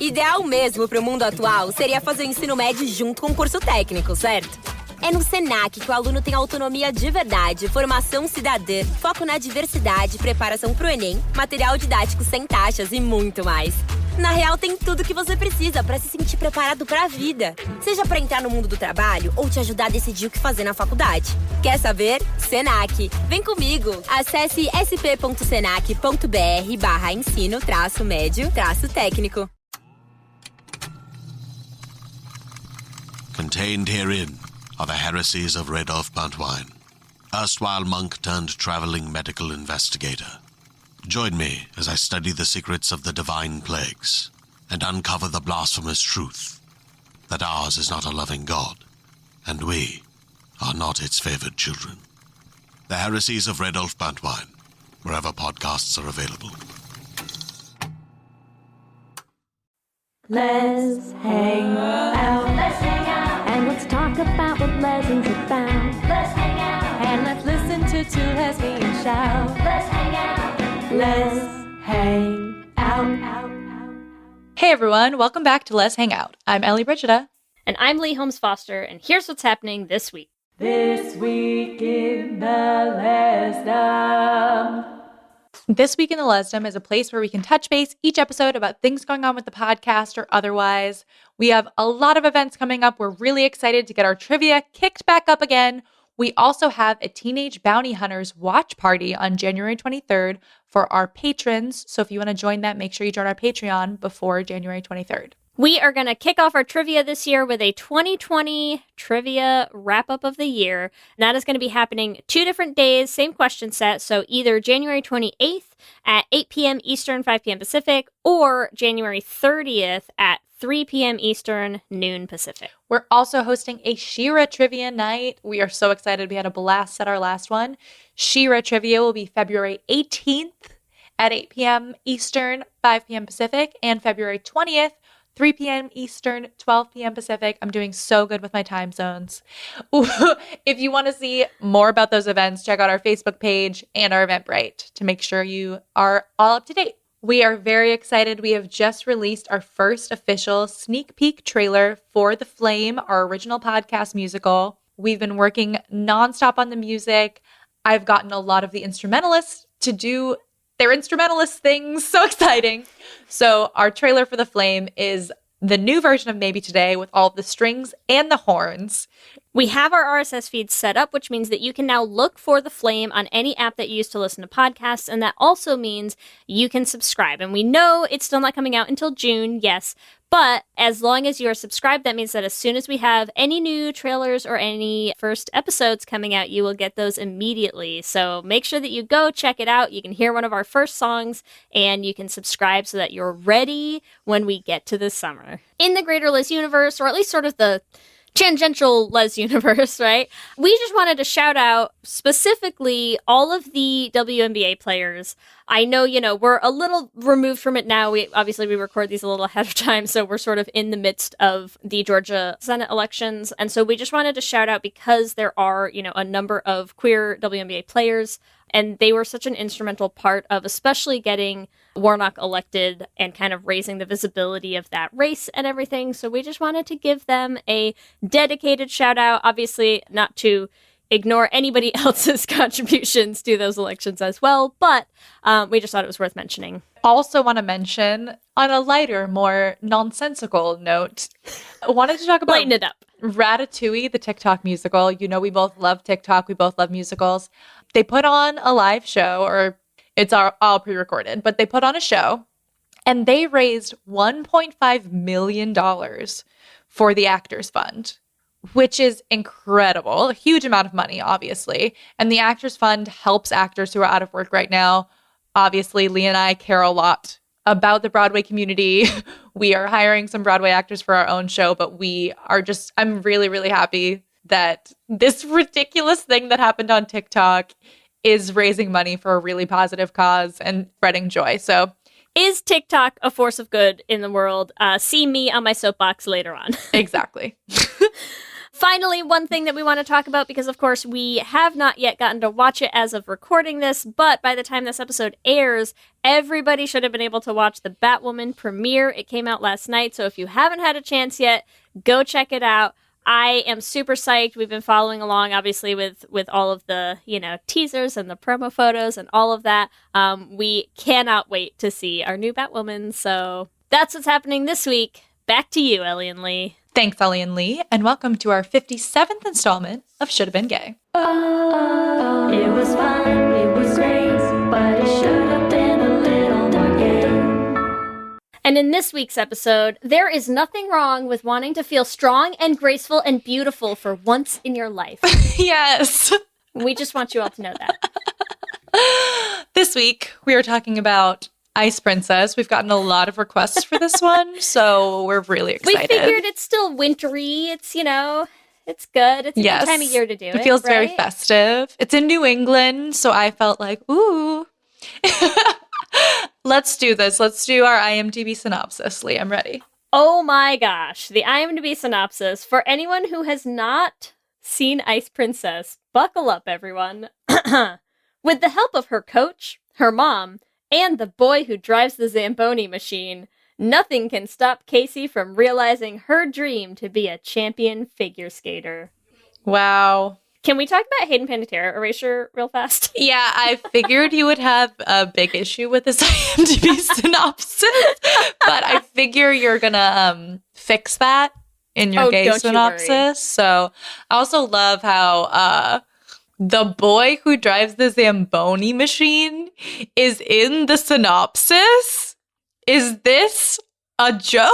Ideal mesmo para o mundo atual seria fazer o ensino médio junto com o curso técnico, certo? É no Senac que o aluno tem autonomia de verdade, formação cidadã, foco na diversidade, preparação para o Enem, material didático sem taxas e muito mais. Na real, tem tudo que você precisa para se sentir preparado para a vida. Seja para entrar no mundo do trabalho ou te ajudar a decidir o que fazer na faculdade. Quer saber? Senac. Vem comigo! Acesse sp.senac.br/ensino-médio-técnico. Contained herein are the heresies of Radolf Buntwine, erstwhile monk turned traveling medical investigator. Join me as I study the secrets of the divine plagues and uncover the blasphemous truth that ours is not a loving God, and we are not its favored children. The heresies of Radolf Buntwine, wherever podcasts are available. Let's hang out. Let's hang out. And let's talk about what legends about. Let's hang out. And let's listen to two lesbians shout. Let's hang out. Let's hang out. Hey everyone, welcome back to Let's Hang Out. I'm Ellie Brigida. And I'm Lee Holmes Foster, and here's what's happening this week. This week in the Lesdom. This Week in the Lesdom is a place where we can touch base each episode about things going on with the podcast or otherwise. We have a lot of events coming up. We're really excited to get our trivia kicked back up again. We also have a Teenage Bounty Hunters watch party on January 23rd for our patrons. So if you want to join that, make sure you join our Patreon before January 23rd. We are going to kick off our trivia this year with a 2020 trivia wrap-up of the year. And that is going to be happening 2 different days, same question set. So either January 28th at 8 p.m. Eastern, 5 p.m. Pacific, or January 30th at 3 p.m. Eastern, noon Pacific. We're also hosting a She-Ra Trivia night. We are so excited. We had a blast at our last one. She-Ra Trivia will be February 18th at 8 p.m. Eastern, 5 p.m. Pacific, and February 20th, 3 p.m. Eastern, 12 p.m. Pacific. I'm doing so good with my time zones. If you want to see more about those events, check out our Facebook page and our Eventbrite to make sure you are all up to date. We are very excited. We have just released our first official sneak peek trailer for The Flame, our original podcast musical. We've been working nonstop on the music. I've gotten a lot of the instrumentalists to do their instrumentalist things. So exciting. So our trailer for The Flame is the new version of Maybe Today with all the strings and the horns. We have our RSS feed set up, which means that you can now look for The Flame on any app that you use to listen to podcasts, and that also means you can subscribe. And we know it's still not coming out until June, yes, but as long as you are subscribed, that means that as soon as we have any new trailers or any first episodes coming out, you will get those immediately. So make sure that you go check it out. You can hear one of our first songs, and you can subscribe so that you're ready when we get to the summer. In the greater Les universe, or at least sort of the tangential Les universe, right? We just wanted to shout out specifically all of the WNBA players. I know, we're a little removed from it now. We record these a little ahead of time, so we're sort of in the midst of the Georgia Senate elections. And so we just wanted to shout out because there are, a number of queer WNBA players, and they were such an instrumental part of especially getting Warnock elected and kind of raising the visibility of that race and everything. So we just wanted to give them a dedicated shout out, obviously not to ignore anybody else's contributions to those elections as well, but we just thought it was worth mentioning. Also want to mention, on a lighter, more nonsensical note, I wanted to talk about Lighten it up. Ratatouille, the TikTok musical. We both love TikTok. We both love musicals. They put on a live show, or it's all pre-recorded, but they put on a show, and they raised $1.5 million for the Actors Fund, which is incredible. A huge amount of money, obviously. And the Actors Fund helps actors who are out of work right now. Obviously, Lee and I care a lot about the Broadway community. We are hiring some Broadway actors for our own show, but I'm really, really happy that this ridiculous thing that happened on TikTok is raising money for a really positive cause and spreading joy. So, is TikTok a force of good in the world? See me on my soapbox later on. Exactly. Finally, one thing that we want to talk about, because of course we have not yet gotten to watch it as of recording this, but by the time this episode airs, everybody should have been able to watch the Batwoman premiere. It came out last night, so if you haven't had a chance yet, go check it out. I am super psyched. We've been following along, obviously, with all of the, teasers and the promo photos and all of that. We cannot wait to see our new Batwoman, so that's what's happening this week. Back to you, Ellie and Lee. Thanks, Ellie and Lee, and welcome to our 57th installment of Should Have Been Gay. Oh, it was fun, it was great, but it should have been a little more gay. And in this week's episode, there is nothing wrong with wanting to feel strong and graceful and beautiful for once in your life. Yes. We just want you all to know that. This week, we are talking about Ice Princess. We've gotten a lot of requests for this one, so we're really excited. We figured it's still wintry. It's, it's good. It's a good time of year to do it. It feels very right? festive. It's in New England, so I felt like, ooh. Let's do this. Let's do our IMDb synopsis. Lee, I'm ready. Oh my gosh. The IMDb synopsis. For anyone who has not seen Ice Princess, buckle up, everyone. With the help of her coach, her mom, and the boy who drives the Zamboni machine, nothing can stop Casey from realizing her dream to be a champion figure skater. Wow. Can we talk about Hayden Panettiere erasure real fast? Yeah, I figured you would have a big issue with this IMDb synopsis, but I figure you're gonna fix that in your gay synopsis. So I also love how the boy who drives the Zamboni machine is in the synopsis. Is this a joke?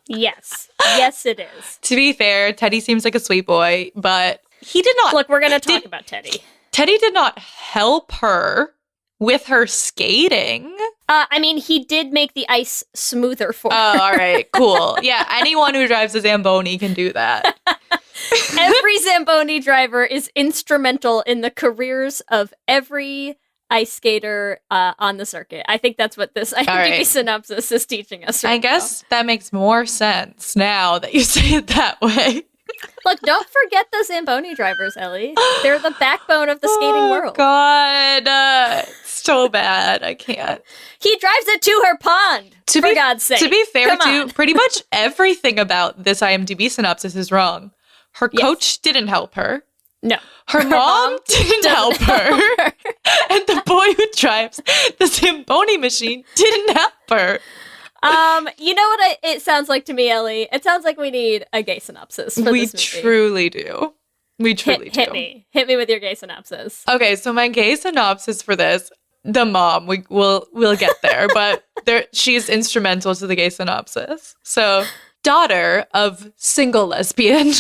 Yes. Yes, it is. To be fair, Teddy seems like a sweet boy, but he did not. Look, we're going to talk about Teddy. Teddy did not help her with her skating. He did make the ice smoother for her. Oh, all right, cool. Yeah, anyone who drives a Zamboni can do that. Every Zamboni driver is instrumental in the careers of every ice skater on the circuit. I think that's what this IMDb synopsis is teaching us right I guess that makes more sense now that you say it that way. Look, don't forget the Zamboni drivers, Ellie. They're the backbone of the skating world. God, it's so bad. I can't. He drives it to her pond, for God's sake. To be fair, too, pretty much everything about this IMDb synopsis is wrong. Her coach didn't help her. No. Her mom didn't help her. And the boy who drives the Zamboni machine didn't help her. You know what it sounds like to me, Ellie? It sounds like we need a gay synopsis for this movie. Truly do. We truly do. Hit me. Hit me with your gay synopsis. Okay, so my gay synopsis for this, the mom, we'll get there, but she's instrumental to the gay synopsis. So, daughter of single lesbian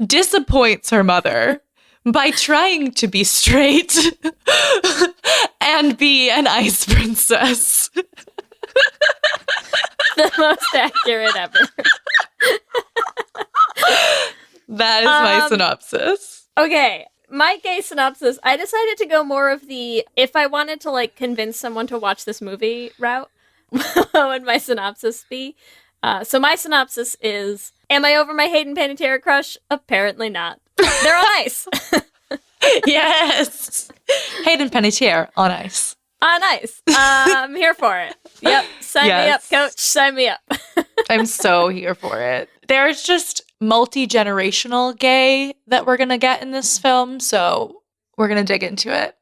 disappoints her mother by trying to be straight and be an ice princess. The most accurate ever. That is my synopsis. Okay, my gay synopsis, I decided to go more of the, if I wanted to, convince someone to watch this movie route, what would my synopsis be? So my synopsis is, am I over my Hayden Panettiere crush? Apparently not. They're on ice. Yes. Hayden Panettiere on ice. On ice. I'm here for it. Yep. Sign me up, coach. Sign me up. I'm so here for it. There's just multi-generational gay that we're going to get in this film, so we're going to dig into it.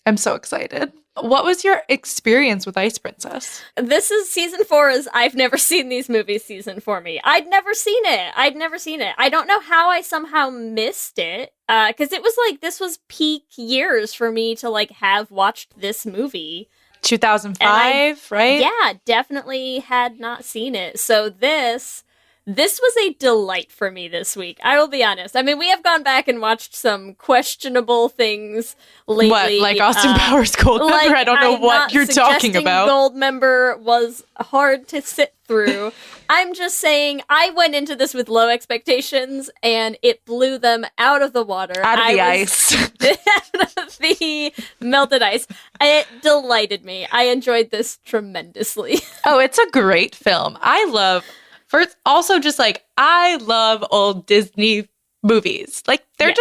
I'm so excited. What was your experience with Ice Princess? This is season 4's I've never seen these movies season for me. I'd never seen it. I don't know how I somehow missed it. Because it was this was peak years for me to have watched this movie. 2005, right? Yeah, definitely had not seen it. So this was a delight for me this week. I will be honest. I mean, we have gone back and watched some questionable things lately. What, like Austin Powers Goldmember? I don't know what you're talking about. Goldmember was hard to sit through. I'm just saying, I went into this with low expectations, and it blew them out of the water. Out of the ice. Out of the melted ice. It delighted me. I enjoyed this tremendously. Oh, it's a great film. I love First, also just like, I love old Disney movies. Like, they're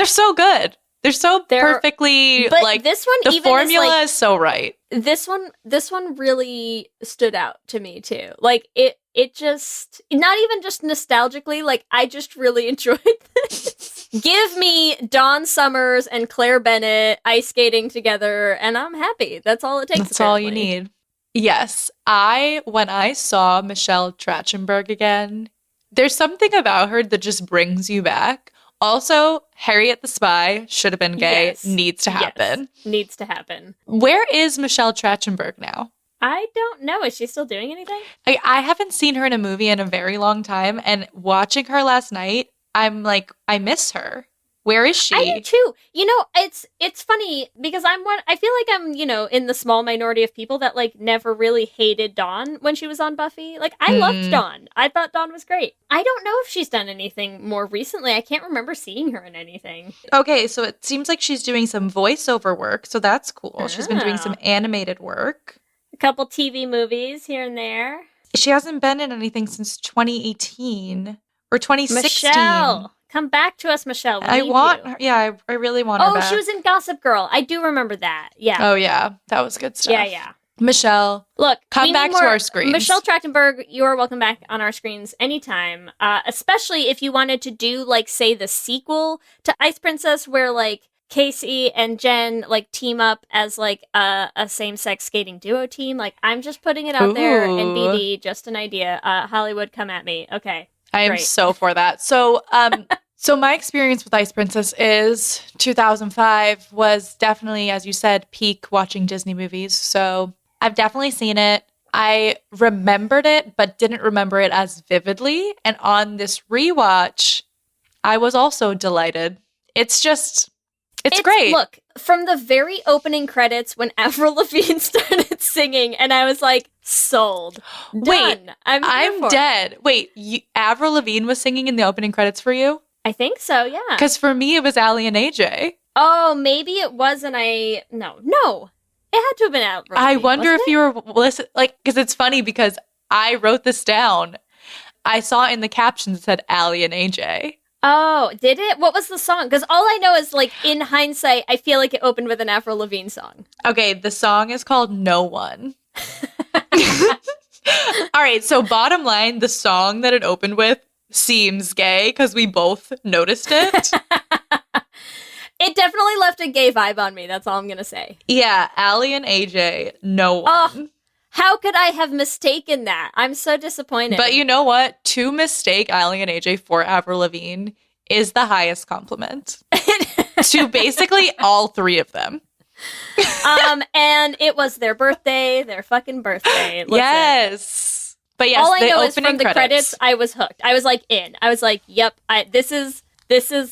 so good. They're so perfectly, but like, this one the even formula is so right. This one really stood out to me too. Like, it just, not even just nostalgically, like, I just really enjoyed this. Give me Dawn Summers and Claire Bennett ice skating together, and I'm happy. That's all it takes. That's all you need. Yes. When I saw Michelle Trachtenberg again, there's something about her that just brings you back. Also, Harriet the Spy should have been gay. Yes. Needs to happen. Yes. Needs to happen. Where is Michelle Trachtenberg now? I don't know. Is she still doing anything? I haven't seen her in a movie in a very long time, and watching her last night, I'm like, I miss her. Where is she? I do too. You know, it's funny because I feel like I'm, in the small minority of people that like never really hated Dawn when she was on Buffy. Like, I loved Dawn. I thought Dawn was great. I don't know if she's done anything more recently. I can't remember seeing her in anything. Okay, so it seems like she's doing some voiceover work, so that's cool. She's been doing some animated work. A couple TV movies here and there. She hasn't been in anything since 2018 or 2016. Michelle, come back to us, Michelle. I want her. Yeah, I really want her back. Oh, she was in Gossip Girl. I do remember that. Yeah. Oh, yeah. That was good stuff. Yeah. Michelle, look, come back to our screens. Michelle Trachtenberg, you are welcome back on our screens anytime. Especially if you wanted to do, like, say, the sequel to Ice Princess, where, like, Casey and Jen, like, team up as, like, a same-sex skating duo team. Like, I'm just putting it out there. And BD, just an idea. Hollywood, come at me. Okay. I am so for that. So, so my experience with Ice Princess is 2005 was definitely, as you said, peak watching Disney movies. So I've definitely seen it. I remembered it, but didn't remember it as vividly. And on this rewatch, I was also delighted. It's great. Look, from the very opening credits when Avril Lavigne started singing, and I was like, sold. Done. Wait, I'm dead. Wait, Avril Lavigne was singing in the opening credits for you? I think so, yeah. Because for me, it was Allie and AJ. Oh, maybe it was, and No. It had to have been Avril Lavigne, I wonder if you were listening, like, because it's funny because I wrote this down. I saw in the captions it said Allie and AJ. Oh, did it? What was the song? Because all I know is, like, in hindsight, I feel like it opened with an Avril Lavigne song. Okay, the song is called No One. All right, so bottom line, the song that it opened with seems gay because we both noticed it. It definitely left a gay vibe on me. That's all I'm going to say. Yeah, Allie and AJ, No One. Oh, how could I have mistaken that? I'm so disappointed. But you know what? To mistake Allie and AJ for Avril Lavigne is the highest compliment to basically all three of them. And it was their birthday, their fucking birthday. Listen, yes. But yes, all I know is from the credits, I was hooked. I was like in. I was like, yep, this is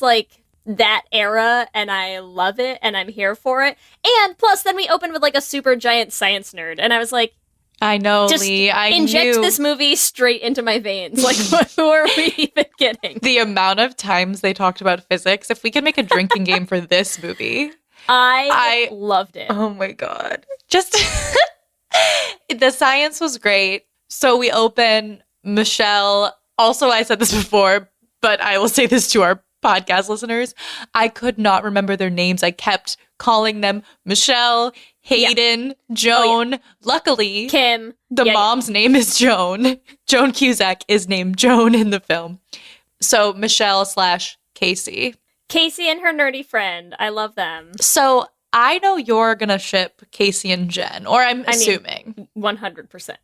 like that era, and I love it, and I'm here for it. And plus, then we opened with like a super giant science nerd, and I was like, I know, just Lee. I inject knew this movie straight into my veins. Like, who are we even kidding? The amount of times they talked about physics. If we could make a drinking game for this movie, I loved it. Oh my god! Just the science was great. So we open Michelle. Also, I said this before, but I will say this to our podcast listeners. I could not remember their names. I kept calling them Michelle, Hayden, Joan. Luckily, Kim. The mom's name is Joan. Joan Cusack is named Joan in the film. So Michelle / Casey. Casey and her nerdy friend. I love them. So I know you're going to ship Casey and Jen, or I'm assuming. 100%.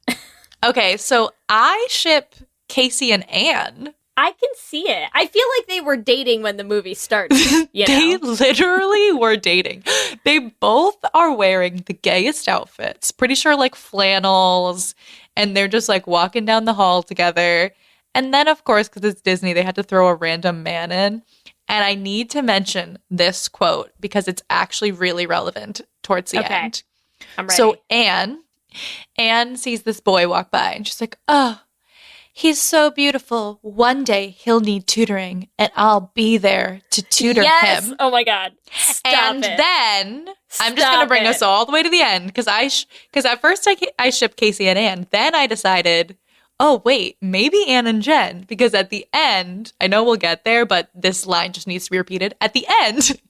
Okay, so I ship Casey and Anne. I can see it. I feel like they were dating when the movie started. They literally were dating. They both are wearing the gayest outfits. Pretty sure like flannels. And they're just like walking down the hall together. And then, of course, because it's Disney, they had to throw a random man in. And I need to mention this quote because it's actually really relevant towards the end. I'm ready. So Anne sees this boy walk by and she's like, oh, he's so beautiful. One day he'll need tutoring and I'll be there to tutor him. Oh my God. And then I'm just going to bring us all the way to the end because at first I shipped Casey and Anne. Then I decided, oh, wait, maybe Anne and Jen. Because at the end, I know we'll get there, but this line just needs to be repeated. At the end,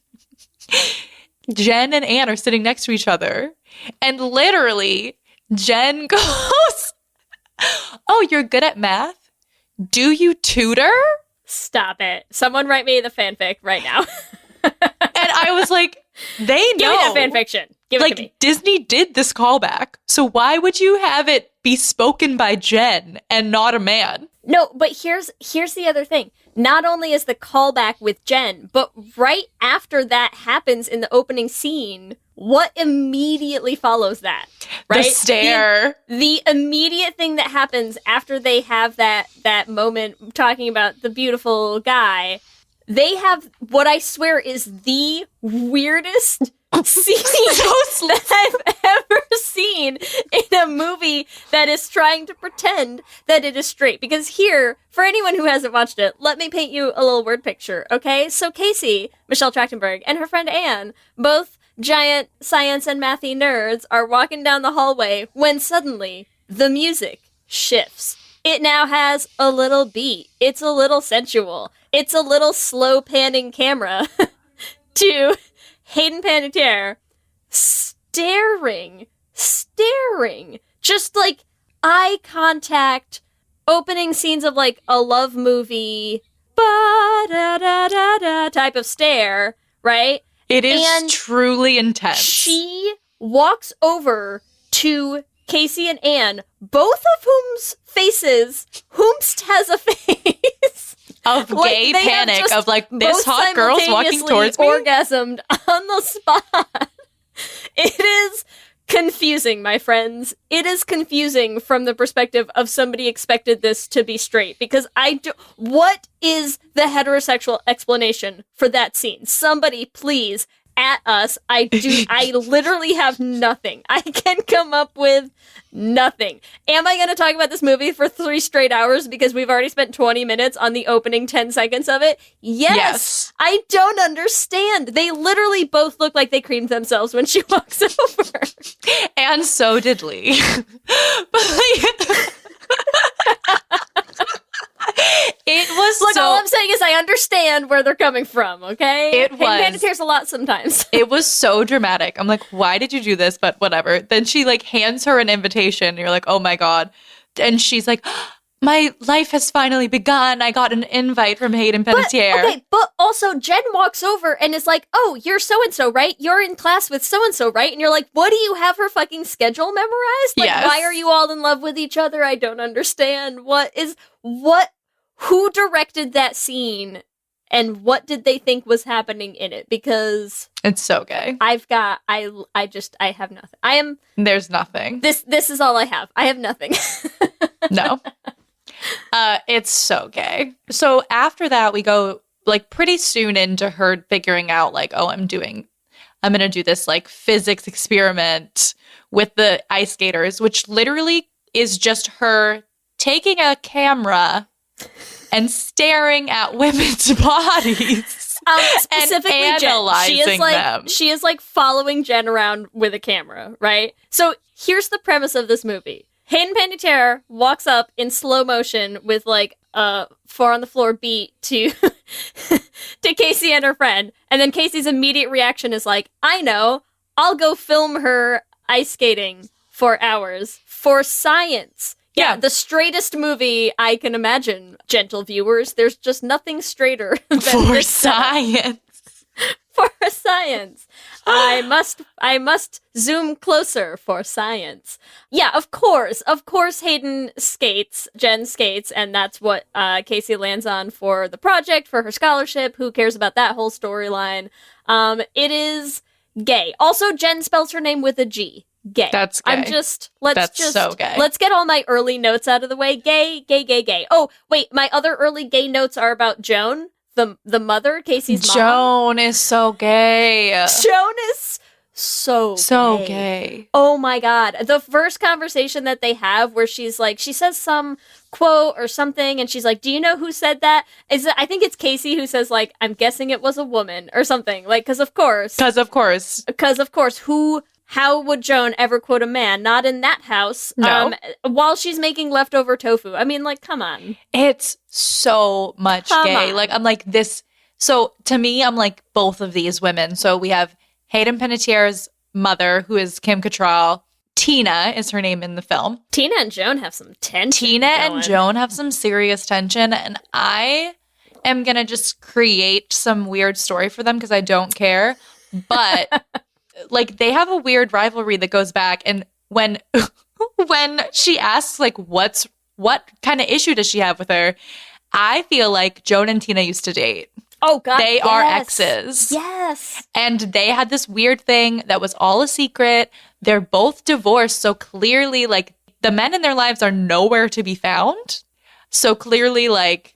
Jen and Anne are sitting next to each other. And literally, Jen goes, oh, you're good at math? Do you tutor? Stop it. Someone write me the fanfic right now. And I was like, they know. Give me that fanfiction. Give it to me. Disney did this callback. So why would you have it be spoken by Jen and not a man? No, but here's the other thing. Not only is the callback with Jen, but right after that happens in the opening scene, what immediately follows that? Right? The stare. The immediate thing that happens after they have that moment talking about the beautiful guy, they have what I swear is the weirdest scene that I've ever seen in a movie that is trying to pretend that it is straight. Because here, for anyone who hasn't watched it, let me paint you a little word picture, okay? So Casey, Michelle Trachtenberg, and her friend Anne, both giant science and mathy nerds, are walking down the hallway when suddenly the music shifts. It now has a little beat. It's a little sensual. It's a little slow panning camera to Hayden Panettiere staring, just like eye contact, opening scenes of like a love movie, ba-da-da-da-da type of stare, right? It is truly intense. She walks over to Casey and Anne, both of whom's faces, whomst has a face. Of gay panic, of like, this hot girl's walking towards me. Orgasmed on the spot. It is confusing, my friends. It is confusing from the perspective of somebody expected this to be straight. Because what is the heterosexual explanation for that scene? Somebody please at us. I literally have nothing. I can come up with nothing. Am I going to talk about this movie for 3 straight hours because we've already spent 20 minutes on the opening 10 seconds of it? Yes. I don't understand. They literally both look like they creamed themselves when she walks over. And so did Lee. But like... It was Look, all I'm saying is I understand where they're coming from, okay? It was. Hayden Panettiere's a lot sometimes. It was so dramatic. I'm like, why did you do this? But whatever. Then she like hands her an invitation. And you're like, oh my God. And she's like, my life has finally begun. I got an invite from Hayden Panettiere. But also Jen walks over and is like, oh, you're so-and-so, right? You're in class with so-and-so, right? And you're like, what, do you have her fucking schedule memorized? Like, yes. Why are you all in love with each other? I don't understand. Who directed that scene and what did they think was happening in it? Because it's so gay. I have nothing. There's nothing. This is all I have. I have nothing. No. It's so gay. So after that, we go like pretty soon into her figuring out like, oh, I'm going to do this like physics experiment with the ice skaters, which literally is just her taking a camera and staring at women's bodies. Specifically and analyzing them. She is like following Jen around with a camera, right? So here's the premise of this movie. Hayden Panettiere walks up in slow motion with like a 4 on the floor beat to Casey and her friend. And then Casey's immediate reaction is like, I know, I'll go film her ice skating for hours for science. Yeah, the straightest movie I can imagine, gentle viewers. There's just nothing straighter than for science. For science. I must zoom closer for science. Yeah, of course Hayden skates, Jen skates, and that's what Casey lands on for the project, for her scholarship. Who cares about that whole storyline? It is gay. Also, Jen spells her name with a G. Gay. That's gay. Let's so gay. Let's get all my early notes out of the way. Gay, gay, gay, gay. Oh, wait, my other early gay notes are about Joan, the mother, Casey's mom. Joan is so gay. Joan is so gay. Oh my God. The first conversation that they have where she's like, she says some quote or something and she's like, do you know who said that? I think it's Casey who says like, I'm guessing it was a woman or something. Like, cause of course, who how would Joan ever quote a man? Not in that house. No. While she's making leftover tofu. I mean, like, come on. It's so much gay. On. Like, I'm like this. So to me, I'm like both of these women. So we have Hayden Panettiere's mother, who is Kim Cattrall. Tina is her name in the film. Tina and Joan have some tension. Tina and Joan have some serious tension. And I am going to just create some weird story for them because I don't care. But like they have a weird rivalry that goes back. And when she asks like what kind of issue does she have with her, I feel like Joan and Tina used to date. Oh, God, They are exes. Yes. And they had this weird thing that was all a secret. They're both divorced. So clearly, like, the men in their lives are nowhere to be found. So clearly, like,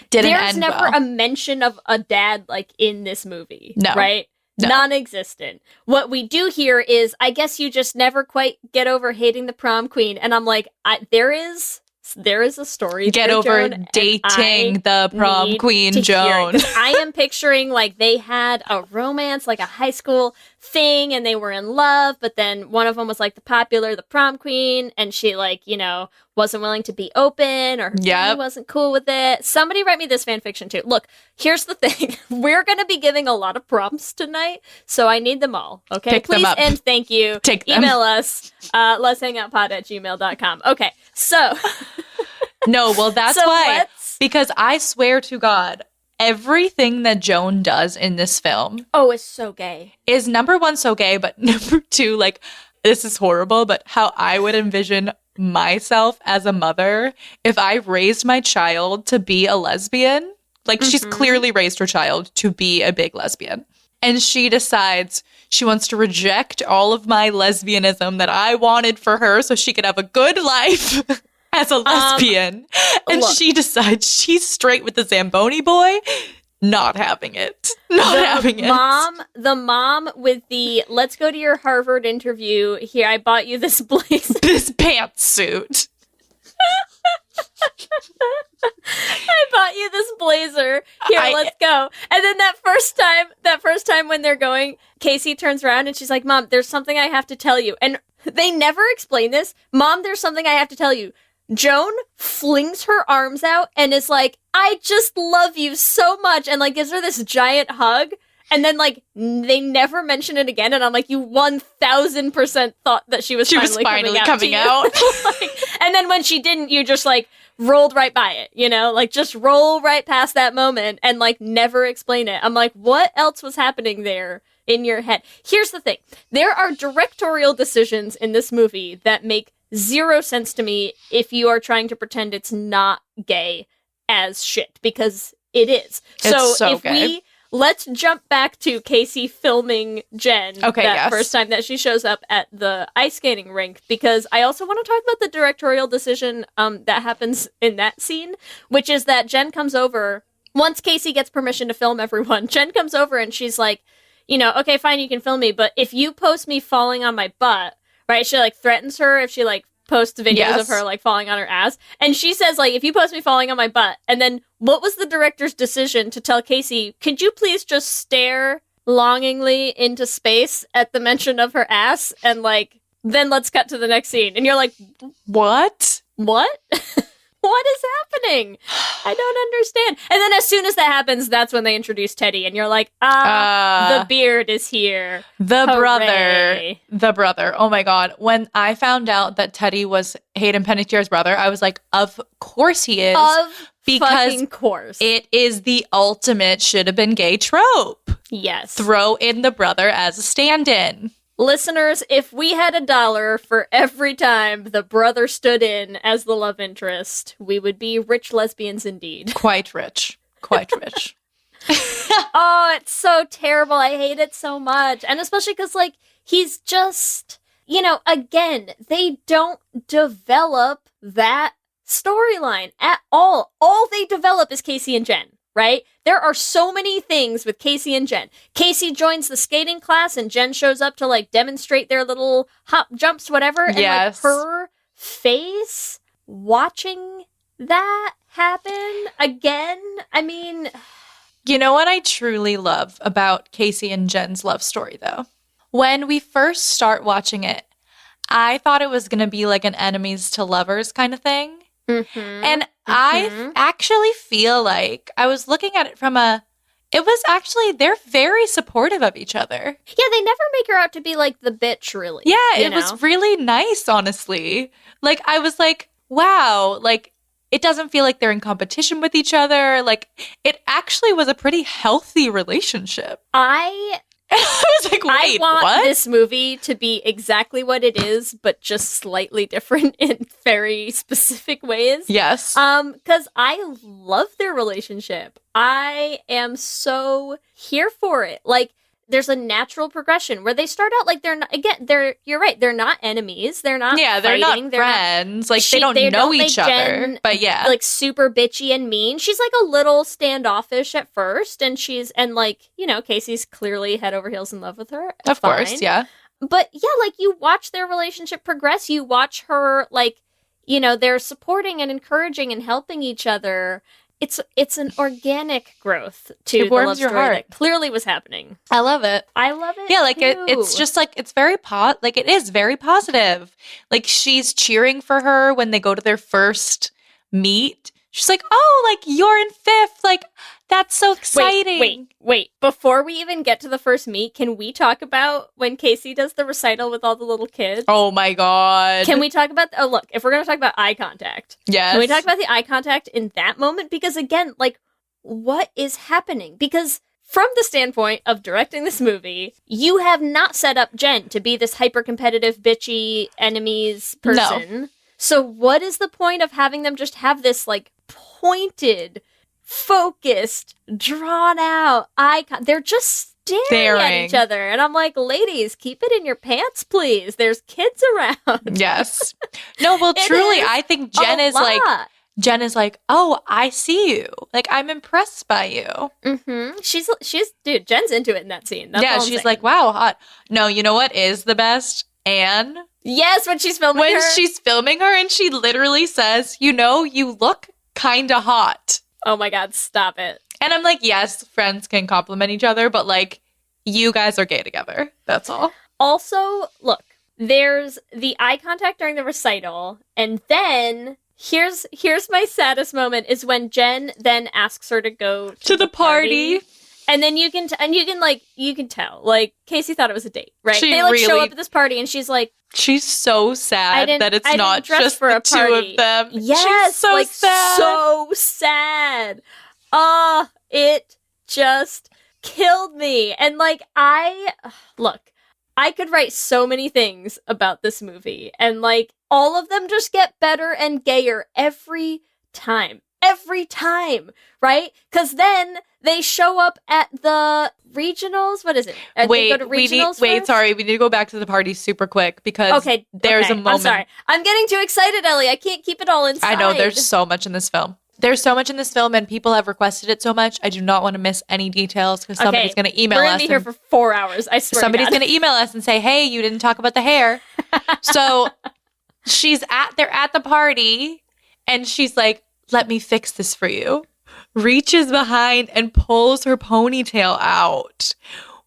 didn't There's end never well. a mention of a dad, like, in this movie. No. Right? No. Non-existent. What we do here is, I guess you just never quite get over hating the prom queen. And I'm like, there is a story. Get there, over Joan, dating the prom need queen, to hear it, Joan. 'cause I am picturing like they had a romance, like a high school thing, and they were in love, but then one of them was like the prom queen, and she like, you know, wasn't willing to be open, or her family wasn't cool with it. Somebody write me this fan fiction too. Look, here's the thing. We're going to be giving a lot of prompts tonight, so I need them all. Okay, Pick them please up. and thank you. Take them. Email us, letshangoutpod@gmail.com. Okay, so... No, well, that's So why. let's- Because I swear to God, everything that Joan does in this film Oh, it's so gay. is number one, so gay, but number two, like, this is horrible, but how I would envision myself as a mother if I raised my child to be a lesbian. Like, she's clearly raised her child to be a big lesbian. And she decides she wants to reject all of my lesbianism that I wanted for her so she could have a good life as a lesbian. And look. she decides she's straight with the Zamboni boy. Not having it. Not having it. The mom with the let's go to your Harvard interview. Here, I bought you this blazer. This pantsuit. I bought you this blazer. Here, let's go. And then that first time when they're going, Casey turns around and she's like, Mom, there's something I have to tell you. And they never explain this. Mom, there's something I have to tell you. Joan flings her arms out and is like, I just love you so much, and like gives her this giant hug, and then like they never mention it again, and I'm like, you 1000% thought that she was finally coming out. Like, and then when she didn't, you just like rolled right by it, you know, like just roll right past that moment and like never explain it. I'm like, what else was happening there in your head? Here's the thing. There are directorial decisions in this movie that make zero sense to me if you are trying to pretend it's not gay as shit, because it is. So if gay. Let's jump back to Casey filming Jen first time that she shows up at the ice skating rink, because I also want to talk about the directorial decision that happens in that scene, which is that Jen comes over, once Casey gets permission to film everyone, Jen comes over and she's like, you know, okay, fine, you can film me, but if you post me falling on my butt, right? She like threatens her if she like posts videos of her like falling on her ass. And she says like, if you post me falling on my butt. And then what was the director's decision to tell Casey, could you please just stare longingly into space at the mention of her ass? And like, then let's cut to the next scene. And you're like, what? What is happening? I don't understand. And then as soon as that happens, that's when they introduce Teddy. And you're like, the beard is here. The Hooray. brother. Oh my God. When I found out that Teddy was Hayden Panettiere's brother, I was like, of course he is. Fucking course. It is the ultimate should have been gay trope. Yes. Throw in the brother as a stand-in. Listeners, if we had $1 for every time the brother stood in as the love interest, we would be rich lesbians indeed. Quite rich. Oh, it's so terrible. I hate it so much. And especially because, like, he's just, you know, again, they don't develop that storyline at all. All they develop is Casey and Jen, right? There are so many things with Casey and Jen. Casey joins the skating class and Jen shows up to like demonstrate their little hop jumps, whatever. And like her face watching that happen again. I mean, you know what I truly love about Casey and Jen's love story though? when we first start watching it, I thought it was going to be like an enemies to lovers kind of thing. And I actually feel like I was looking at it from it was actually, they're very supportive of each other. Yeah, they never make her out to be like the bitch, really. Yeah, you it know? was really nice, honestly. Like, I was like, wow, like, it doesn't feel like they're in competition with each other. Like, it actually was a pretty healthy relationship. I was like, wait, I want what? this movie to be exactly what it is, but just slightly different in very specific ways. Yes. Because I love their relationship. I am so here for it. Like, there's a natural progression where they start out like they're not, again, you're right, they're not enemies. They're not they're fighting. not friends. Like, they don't know each other. But yeah. Like, super bitchy and mean. She's like a little standoffish at first, and like, you know, Casey's clearly head over heels in love with her. Of course, yeah. But yeah, like, you watch their relationship progress. You watch her, like, you know, they're supporting and encouraging and helping each other. It's an organic growth to it warms the love your story heart. that clearly was happening. I love it. I love it. Yeah, like too. it's just like it's very like it is very positive. Like, she's cheering for her when they go to their first meet. She's like, "Oh, like, you're in 5th. Like, that's so exciting." Wait. Before we even get to the first meet, can we talk about when Casey does the recital with all the little kids? Oh my god. Can we talk about look, if we're going to talk about eye contact. Yes. Can we talk about the eye contact in that moment? Because again, like, what is happening? Because from the standpoint of directing this movie, you have not set up Jen to be this hyper-competitive, bitchy enemies person. No. So what is the point of having them just have this, like, pointed, focused, drawn out icon? They're just staring at each other. And I'm like, ladies, keep it in your pants, please. There's kids around. Yes. No, well, truly, I think Jen is like, oh, I see you. Like, I'm impressed by you. Mm-hmm. She's, dude, Jen's into it in that scene. That's all I'm she's saying. like, wow, hot. No, you know what is the best? Anne. Yes, when she's filming her. When she's filming her and she literally says, you know, you look kind of hot. Oh my God, stop it. And I'm like, yes, friends can compliment each other, but like, you guys are gay together. That's all. Also, look, there's the eye contact during the recital, and then here's my saddest moment is when Jen then asks her to go to the party. And then you can tell, like, Casey thought it was a date, right? She they like really, show up at this party, and she's like, she's so sad that it's not just for the a party. 2 of them. Yes, she's so like, sad. so sad. It just killed me. And like, I could write so many things about this movie, and like, all of them just get better and gayer every time, right? Because then they show up at the regionals. What is it? Wait, they go to regionals sorry, we need to go back to the party super quick because there's a moment. I'm sorry. I'm getting too excited, Ellie. I can't keep it all inside. I know, there's so much in this film. There's so much in this film, and people have requested it so much. I do not want to miss any details because somebody's going to email us. We're going to be here for 4 hours, I swear. Somebody's going to email us and say, hey, you didn't talk about the hair. So they're at the party, and she's like, let me fix this for you. Reaches behind and pulls her ponytail out.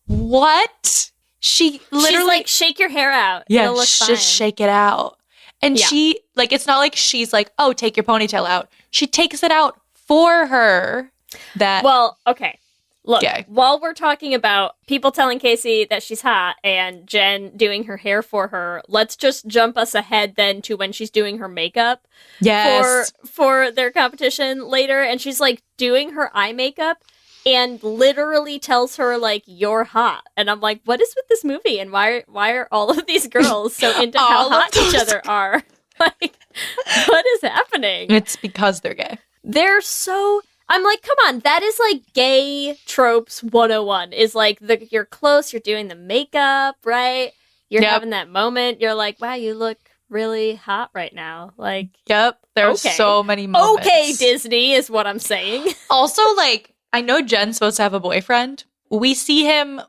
What? She literally... She's like, shake your hair out. Yeah, it'll look just fine. shake it out. And she, like, it's not like she's like, oh, take your ponytail out. She takes it out for her. Well, okay. Look, yeah. While we're talking about people telling Casey that she's hot and Jen doing her hair for her, let's just jump us ahead then to when she's doing her makeup for their competition later. And she's like doing her eye makeup and literally tells her, like, you're hot. And I'm like, what is with this movie? And why are all of these girls so into how hot each other are? Like, what is happening? It's because they're gay. They're so... I'm like, come on, that is like gay tropes 101. Is like, you're close, you're doing the makeup, right? You're having that moment. You're like, wow, you look really hot right now. Like, yep, there's so many moments. Okay, Disney is what I'm saying. Also, like, I know Jen's supposed to have a boyfriend. We see him,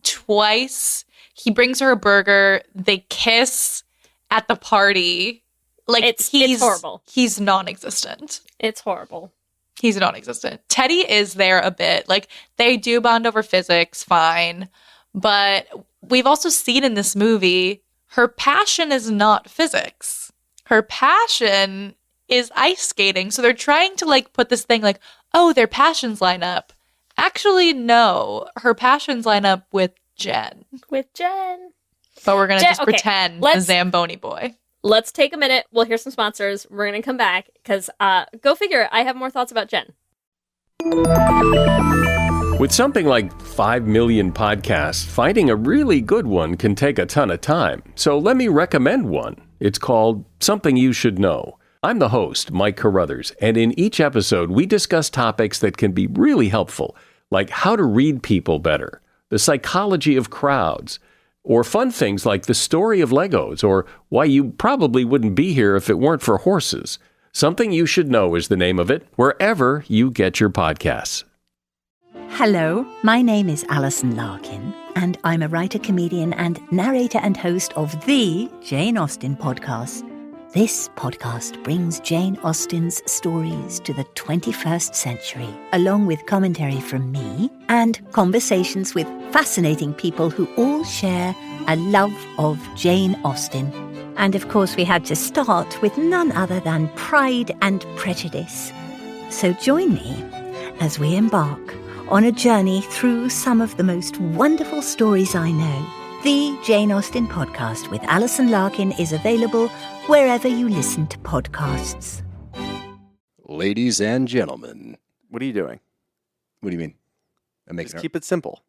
twice. He brings her a burger. They kiss at the party. Like, it's horrible. He's non-existent. It's horrible. He's non-existent. Teddy is there a bit. Like, they do bond over physics, fine. But we've also seen in this movie, her passion is not physics. Her passion is ice skating. So they're trying to like put this thing like, oh, their passions line up. Actually, no. Her passions line up with Jen. With Jen. But we're going to just pretend the Zamboni boy. Let's take a minute. We'll hear some sponsors. We're going to come back because go figure. I have more thoughts about Jen. With something like 5 million podcasts, finding a really good one can take a ton of time. So let me recommend one. It's called Something You Should Know. I'm the host, Mike Carruthers, and in each episode, we discuss topics that can be really helpful, like how to read people better, the psychology of crowds, or fun things like the story of Legos, or why you probably wouldn't be here if it weren't for horses. Something You Should Know is the name of it, wherever you get your podcasts. Hello, my name is Alison Larkin, and I'm a writer, comedian, and narrator and host of the Jane Austen podcast. This podcast brings Jane Austen's stories to the 21st century, along with commentary from me and conversations with fascinating people who all share a love of Jane Austen. And of course, we had to start with none other than Pride and Prejudice. So join me as we embark on a journey through some of the most wonderful stories I know. The Jane Austen podcast with Alison Larkin is available wherever you listen to podcasts. Ladies and gentlemen. What are you doing? What do you mean? Just keep it simple.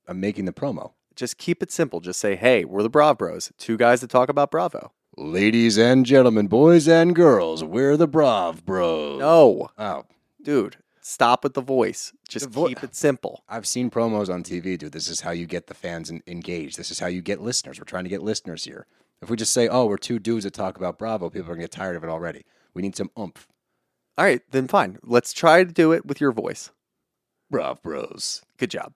I'm making the promo. Just keep it simple. Just say, hey, we're the Brav Bros. Two guys that talk about Bravo. Ladies and gentlemen, boys and girls, we're the Brav Bros. No. Oh. Dude, stop with the voice. Just keep it simple. I've seen promos on TV, dude. This is how you get the fans engaged. This is how you get listeners. We're trying to get listeners here. If we just say, oh, we're two dudes that talk about Bravo, people are going to get tired of it already. We need some oomph. All right, then fine. Let's try to do it with your voice. Brav Bros. Good job.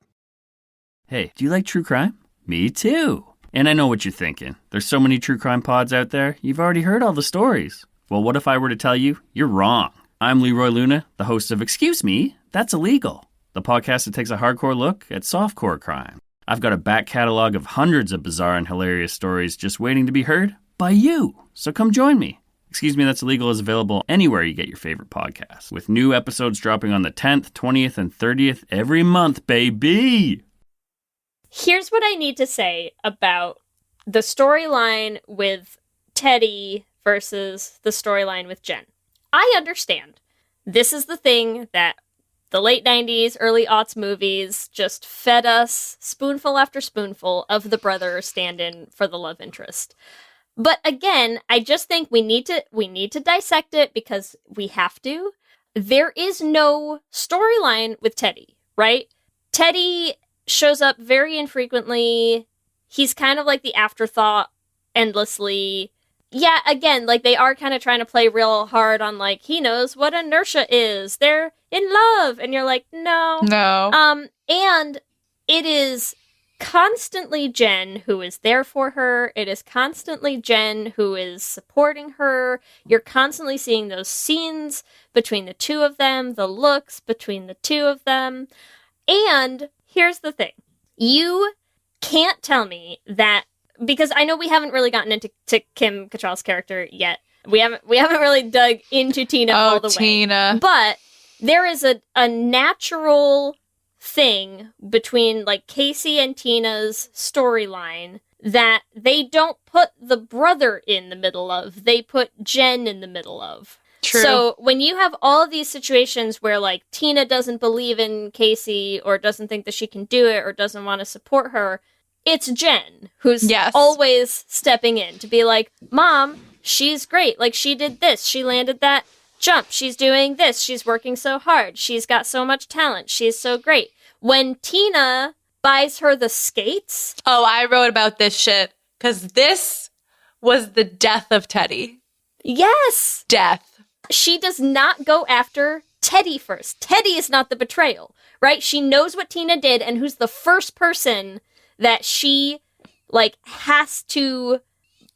Hey, do you like true crime? Me too. And I know what you're thinking. There's so many true crime pods out there, you've already heard all the stories. Well, what if I were to tell you you're wrong? I'm Leroy Luna, the host of Excuse Me, That's Illegal, the podcast that takes a hardcore look at softcore crime. I've got a back catalog of hundreds of bizarre and hilarious stories just waiting to be heard by you. So come join me. Excuse Me, That's Illegal is available anywhere you get your favorite podcasts, with new episodes dropping on the 10th, 20th, and 30th every month, baby! Here's what I need to say about the storyline with Teddy versus the storyline with Jen. I understand. This is the thing that the late 90s, early aughts movies just fed us spoonful after spoonful of the brother stand-in for the love interest. But again, I just think we need to dissect it because we have to. There is no storyline with Teddy, right? Teddy shows up very infrequently. He's kind of like the afterthought endlessly. Yeah, again, like they are kind of trying to play real hard on like, he knows what inertia is. They're in love. And you're like, no. No. And it is constantly Jen who is there for her. It is constantly Jen who is supporting her. You're constantly seeing those scenes between the two of them, the looks between the two of them. And here's the thing. You can't tell me that, because I know we haven't really gotten into Kim Cattrall's character yet. We haven't really dug into Tina all the way. Tina. But there is a natural thing between like Casey and Tina's storyline that they don't put the brother in the middle of. They put Jen in the middle of. True. So when you have all of these situations where like Tina doesn't believe in Casey or doesn't think that she can do it or doesn't want to support her, it's Jen who's always stepping in to be like, Mom, she's great. Like, she did this. She landed that jump. She's doing this. She's working so hard. She's got so much talent. She's so great. When Tina buys her the skates. Oh, I wrote about this shit because this was the death of Teddy. Yes. Death. She does not go after Teddy first. Teddy is not the betrayal, right? She knows what Tina did and who's the first person that she, like, has to...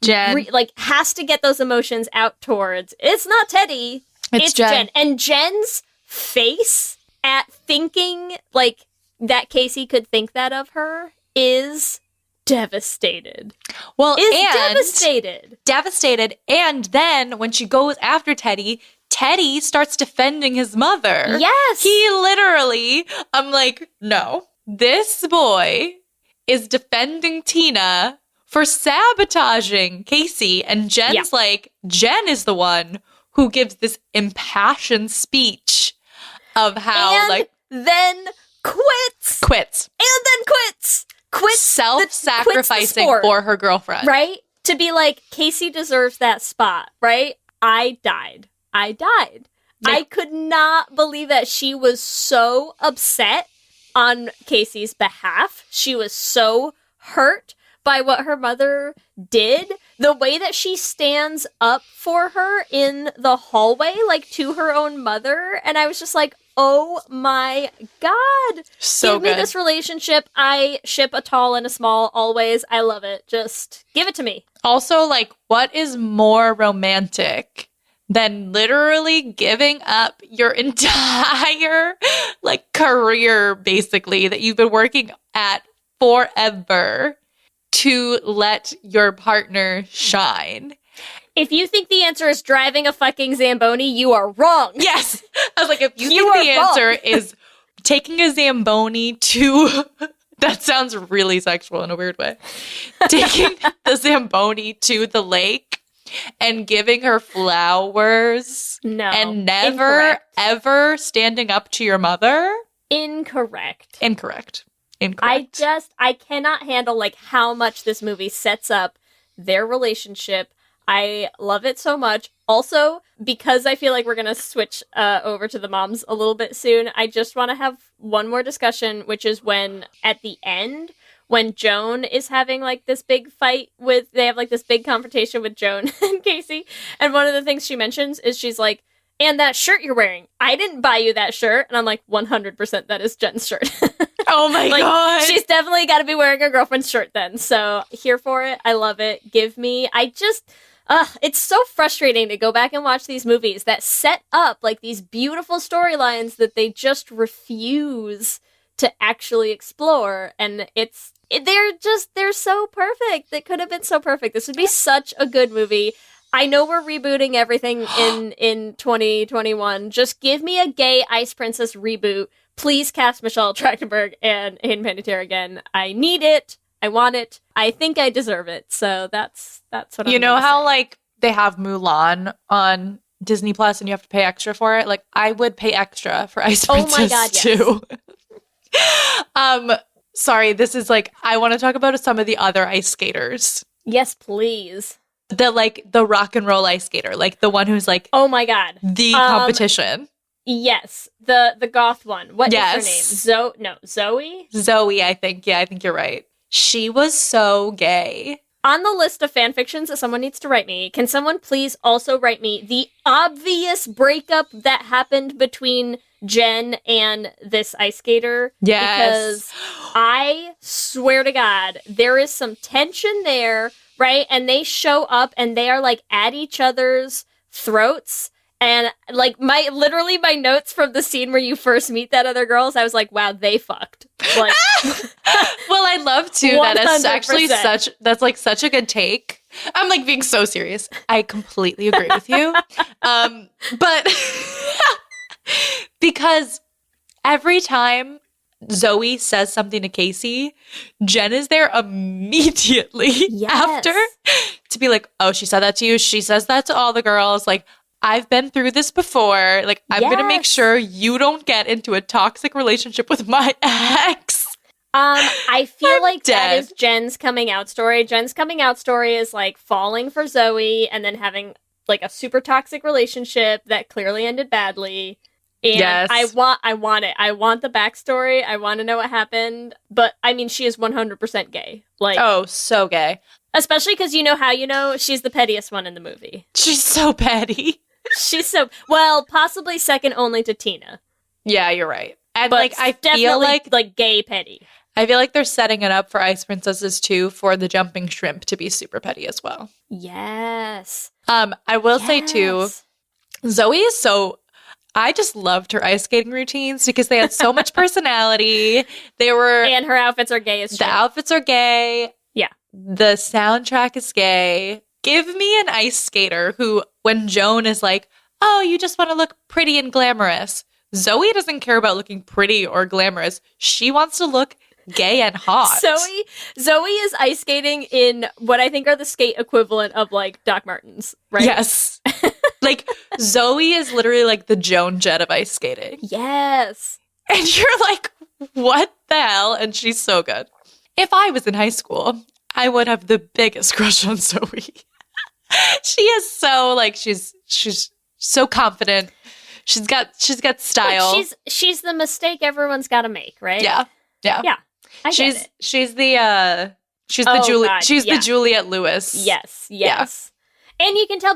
Jen. has to get those emotions out towards. It's not Teddy. It's Jen. And Jen's face at thinking, like, that Casey could think that of her is devastated. Well, Devastated. And then when she goes after Teddy, Teddy starts defending his mother. Yes. He literally, I'm like, no, this boy is defending Tina for sabotaging Casey. And Jen's like, Jen is the one who gives this impassioned speech of how, and then quits. Quits Self-sacrificing for her girlfriend. Right? To be like, Casey deserves that spot, right? I died. I could not believe that she was so upset on Casey's behalf. She was so hurt by what her mother did. The way that she stands up for her in the hallway, like to her own mother. And I was just like, oh my God. So give me good. this relationship. I ship a tall and a small always. I love it. Just give it to me. Also, like, what is more romantic than literally giving up your entire, like, career, basically, that you've been working at forever to let your partner shine? If you think the answer is driving a fucking Zamboni, you are wrong. Yes. I was like, if you think the answer is taking a Zamboni to... That sounds really sexual in a weird way. Taking the Zamboni to the lake and giving her flowers. No. And never, Incorrect. ever standing up to your mother. Incorrect. I cannot handle, like, how much this movie sets up their relationship. I love it so much. Also, because I feel like we're going to switch over to the moms a little bit soon, I just want to have one more discussion, which is when, at the end, when Joan is having, like, this big fight they have, like, this big confrontation with Joan and Casey, and one of the things she mentions is she's like, and that shirt you're wearing, I didn't buy you that shirt. And I'm like, 100% that is Jen's shirt. Oh my God. She's definitely got to be wearing her girlfriend's shirt then. So here for it. I love it. Give me, it's so frustrating to go back and watch these movies that set up like these beautiful storylines that they just refuse to actually explore. And they're so perfect. They could have been so perfect. This would be such a good movie. I know we're rebooting everything in 2021. Just give me a gay Ice Princess reboot. Please cast Michelle Trachtenberg and Hayden Panettiere again. I need it. I want it. I think I deserve it. So that's what I'm You know how say. like they have Mulan on Disney Plus and you have to pay extra for it? Like I would pay extra for Ice Princess my God, too. Sorry, this is like I want to talk about some of the other ice skaters. Yes, please. The rock and roll ice skater, like the one who's like oh my God, the competition. Yes, the goth one. What is her Yes. name? Zoe? Zoe, I think. Yeah, I think you're right. She was so gay. On the list of fan fictions that someone needs to write me, can someone please also write me the obvious breakup that happened between Jen and this ice skater? Yes. Because I swear to God, there is some tension there, right? And they show up and they are like at each other's throats. And like my notes from the scene where you first meet that other girls, I was like, wow, they fucked. Like, well, I love too that it's actually 100%. that's such a good take. I'm like being so serious. I completely agree with you. But because every time Zoe says something to Casey, Jen is there immediately after to be like, oh, she said that to you. She says that to all the girls. Like, I've been through this before. Like, I'm going to make sure you don't get into a toxic relationship with my ex. I feel like dead. that is Jen's coming out story. Jen's coming out story is like falling for Zoe and then having like a super toxic relationship that clearly ended badly. And Yes. I want it. I want the backstory. I want to know what happened. But I mean, she is 100% gay. Like, Oh, so gay. especially because she's the pettiest one in the movie. She's so petty. She's so, well, possibly second only to Tina. Yeah, you're right. And But like, I feel definitely, like gay petty. I feel like they're setting it up for Ice Princesses too for the jumping shrimp to be super petty as well. Yes. I will say too, Yes. Zoe is so. I just loved her ice skating routines because they had so much personality. They were And her outfits are gay as shit. the outfits are gay. Yeah. The soundtrack is gay. Give me an ice skater who, when Joan is like, oh, you just want to look pretty and glamorous. Zoe doesn't care about looking pretty or glamorous. She wants to look gay and hot. Zoe is ice skating in what I think are the skate equivalent of like Doc Martens, right? Yes. Like Zoe is literally like the Joan Jett of ice skating. Yes. And you're like, what the hell? And she's so good. If I was in high school, I would have the biggest crush on Zoe. She is so like she's so confident. She's got style. Look, she's the mistake everyone's got to make, right? Yeah. I get it. She's the Juliette Lewis. Yes. Yeah. And you can tell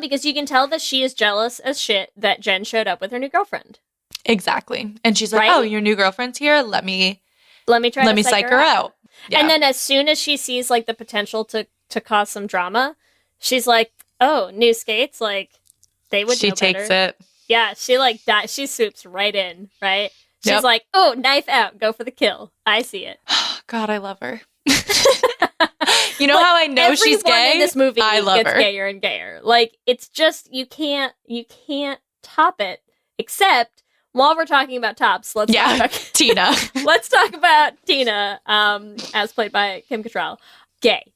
that she is jealous as shit that Jen showed up with her new girlfriend. Exactly. And she's like, "Oh, your new girlfriend's here. Let me psych her out." Yeah. And then as soon as she sees like the potential to cause some drama, she's like, "Oh, new skates, like they would know better." She takes it. Yeah, she like that. She swoops right in, right? She's Yep. like, "Oh, knife out, go for the kill." I see it. God, I love her. You know how I know she's gay? Everyone in this movie I love gets her. gayer and gayer. Like it's just you can't top it. Except while we're talking about tops, let's talk about Tina. Let's talk about Tina, as played by Kim Cattrall. Gay,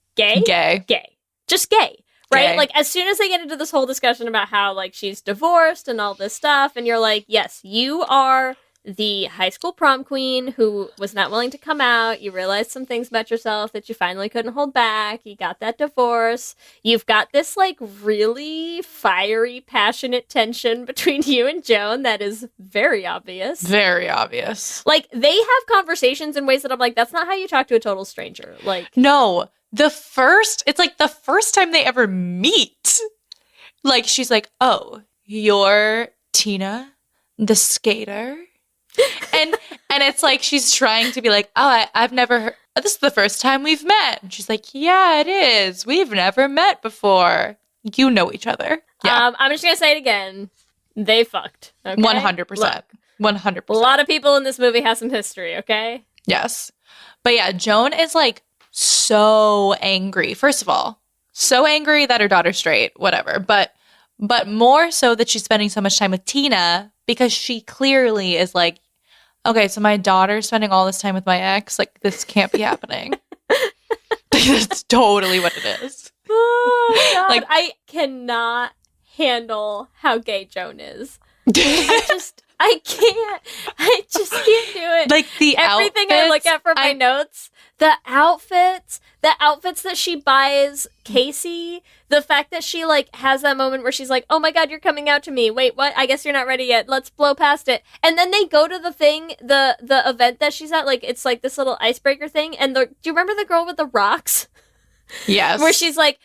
just gay. Right? Gay. Like, as soon as they get into this whole discussion about how, like, she's divorced and all this stuff, and you're like, yes, you are the high school prom queen who was not willing to come out. You realized some things about yourself that you finally couldn't hold back. You got that divorce. You've got this, like, really fiery, passionate tension between you and Joan that is very obvious. Very obvious. Like, they have conversations in ways that I'm like, that's not how you talk to a total stranger. Like, no. It's like the first time they ever meet. Like, she's like, oh, you're Tina, the skater? And it's like she's trying to be like, oh, I've never heard. This is the first time we've met. And she's like, yeah, it is. We've never met before. You know each other. Yeah. I'm just going to say it again. They fucked. Okay? 100%. 100%. A lot of people in this movie have some history, okay? Yes. But yeah, Joan is like so angry. First of all, so angry that her daughter's straight, whatever. But more so that she's spending so much time with Tina because she clearly is like, okay, so my daughter's spending all this time with my ex. Like, this can't be happening. That's totally what it is. Oh, God. Like, I cannot handle how gay Joan is. I just can't do it. Like the everything outfits, I look at for my notes, the outfits that she buys Casey, the fact that she like has that moment where she's like, "Oh my God, you're coming out to me. Wait, what? I guess you're not ready yet. Let's blow past it." And then they go to the thing, the event that she's at, like it's like this little icebreaker thing. And do you remember the girl with the rocks? Yes. Where she's like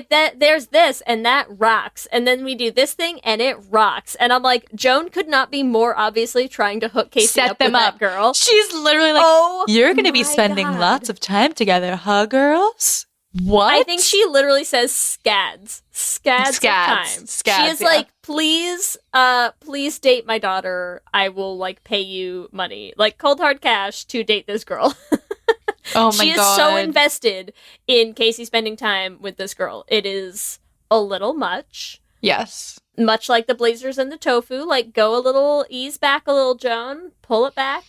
that there's this and that rocks, and then we do this thing and it rocks, and I'm like, Joan could not be more obviously trying to hook Casey Set up them with up. that girl. She's literally like, oh, you're going to be spending God. lots of time together, huh, girls? What? I think she literally says scads of time. Scads, she is like, please date my daughter. I will like pay you money, like cold hard cash to date this girl. Oh my God. She is so invested in Casey spending time with this girl. It is a little much. Yes. Much like the Blazers and the tofu. Like, go a little, ease back a little, Joan. Pull it back.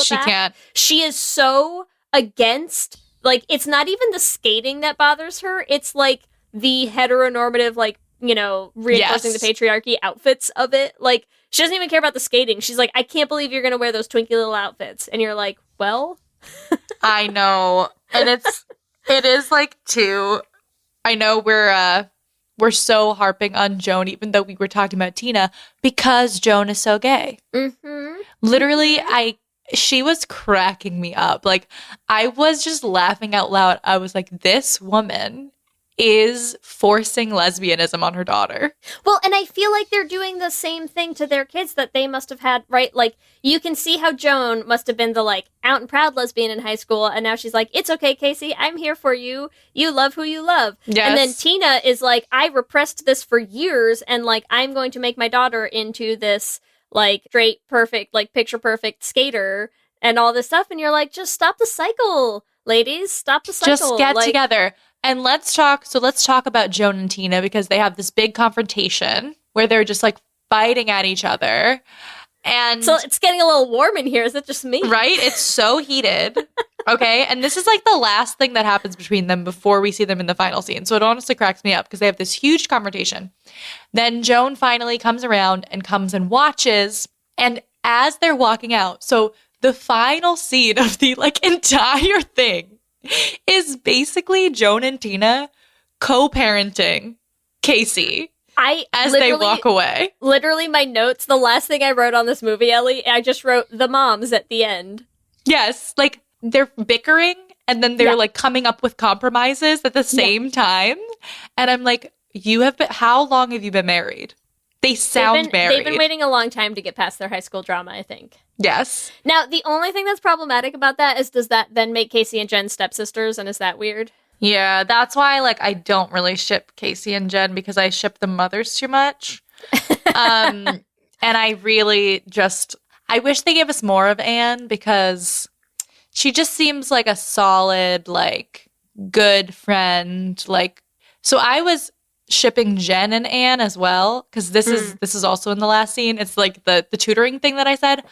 She can't. She is so against, like, it's not even the skating that bothers her. It's, like, the heteronormative, like, you know, reinforcing the patriarchy outfits of it. Like, she doesn't even care about the skating. She's like, I can't believe you're going to wear those twinky little outfits. And you're like, well... I know. And it is like too, I know we're so harping on Joan, even though we were talking about Tina, because Joan is so gay. Mm-hmm. Literally, she was cracking me up. Like, I was just laughing out loud. I was like, this woman is forcing lesbianism on her daughter. Well, and I feel like they're doing the same thing to their kids that they must have had, right? Like, you can see how Joan must have been the, like, out and proud lesbian in high school, and now she's like, it's okay, Casey, I'm here for you. You love who you love. Yes. And then Tina is like, I repressed this for years, and, like, I'm going to make my daughter into this, like, straight, perfect, like, picture-perfect skater and all this stuff, and you're like, just stop the cycle, ladies. Stop the cycle. Just get together. And let's talk about Joan and Tina, because they have this big confrontation where they're just like fighting at each other. And So it's getting a little warm in here. Is it just me? right? It's so heated. Okay. And this is like the last thing that happens between them before we see them in the final scene. So it honestly cracks me up because they have this huge confrontation. Then Joan finally comes around and comes and watches. And as they're walking out, so the final scene of the like entire thing is basically Joan and Tina co-parenting Casey as they walk away. Literally, my notes, the last thing I wrote on this movie, Ellie, I just wrote the moms at the end. Yes, like they're bickering and then they're like coming up with compromises at the same time. And I'm like, how long have you been married? They sound married. They've been waiting a long time to get past their high school drama, I think. Yes. Now, the only thing that's problematic about that is, does that then make Casey and Jen stepsisters, and is that weird? Yeah, that's why like I don't really ship Casey and Jen, because I ship the mothers too much. And I really I wish they gave us more of Anne, because she just seems like a solid, like, good friend. Like, so I was shipping Jen and Anne as well, because this is also in the last scene. It's like the tutoring thing that I said.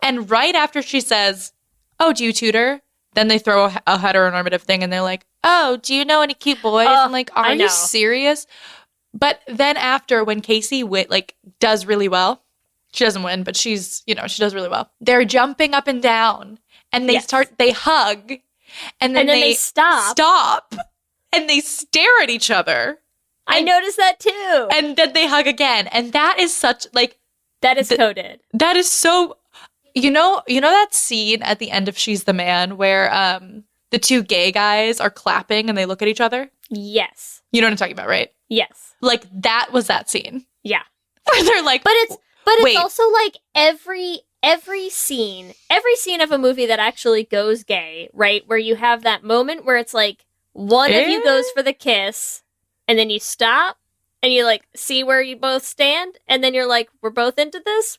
And right after she says, "Oh, do you tutor?" Then they throw a heteronormative thing and they're like, "Oh, do you know any cute boys?" I'm like, are you serious? But then after, when Casey does really well, she doesn't win, but she does really well. They're jumping up and down and they hug and then they stop and they stare at each other. I noticed that too. And then they hug again. And that is such that is coded. That is so, you know that scene at the end of She's the Man where the two gay guys are clapping and they look at each other? Yes. You know what I'm talking about, right? Yes. Like that was that scene. Yeah. Where they're like, But it's also like every scene of a movie that actually goes gay, right? Where you have that moment where it's like one of you goes for the kiss and then you stop and you like see where you both stand and then you're like, we're both into this,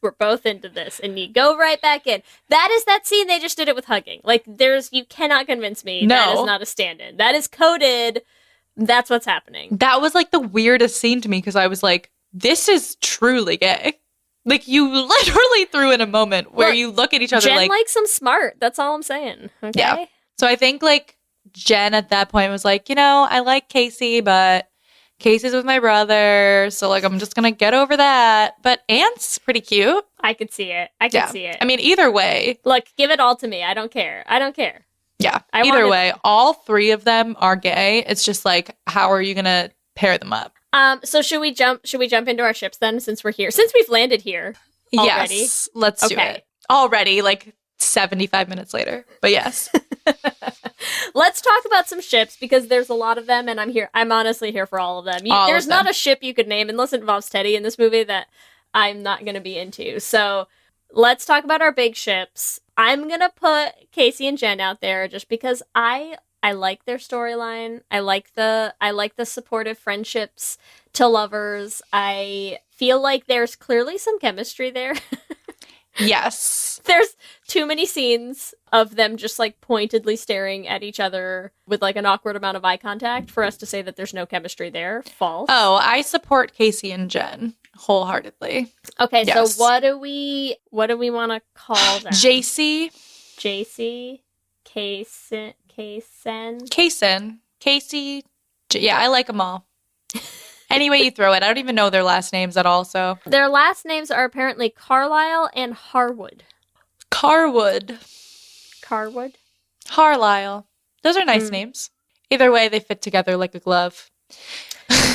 and you go right back in. That is that scene. They just did it with hugging. Like you cannot convince me that is not a stand-in. That is coded. That's what's happening. That was like the weirdest scene to me, because I was like, this is truly gay. Like, you literally threw in a moment where you look at each other Jen likes them smart. That's all I'm saying. Okay? Yeah. So I think, like, Jen at that point was like, I like Casey, but Casey's with my brother, so, like, I'm just gonna get over that. But Anne's pretty cute. I could see it. I could see it. I mean, either way. Look, give it all to me. I don't care. Yeah. Either way, all three of them are gay. It's just, like, how are you gonna pair them up? So should we jump into our ships then, since we're here? Since we've landed here already? Yes, let's do it. Already, like 75 minutes later. But yes. Let's talk about some ships, because there's a lot of them, and I'm honestly here for all of them. There's not a ship you could name, unless it involves Teddy in this movie, that I'm not going to be into. So let's talk about our big ships. I'm going to put Casey and Jen out there just because I like their storyline. I like the supportive friendships to lovers. I feel like there's clearly some chemistry there. Yes. There's too many scenes of them just like pointedly staring at each other with like an awkward amount of eye contact for us to say that there's no chemistry there. False. Oh, I support Casey and Jen wholeheartedly. Okay, yes. So what do we want to call them? JC, Kaysen. Casey. Yeah, I like them all. Any way you throw it. I don't even know their last names at all, so. Their last names are apparently Carlisle and Harwood. Carwood. Harlisle. Those are nice names. Either way, they fit together like a glove.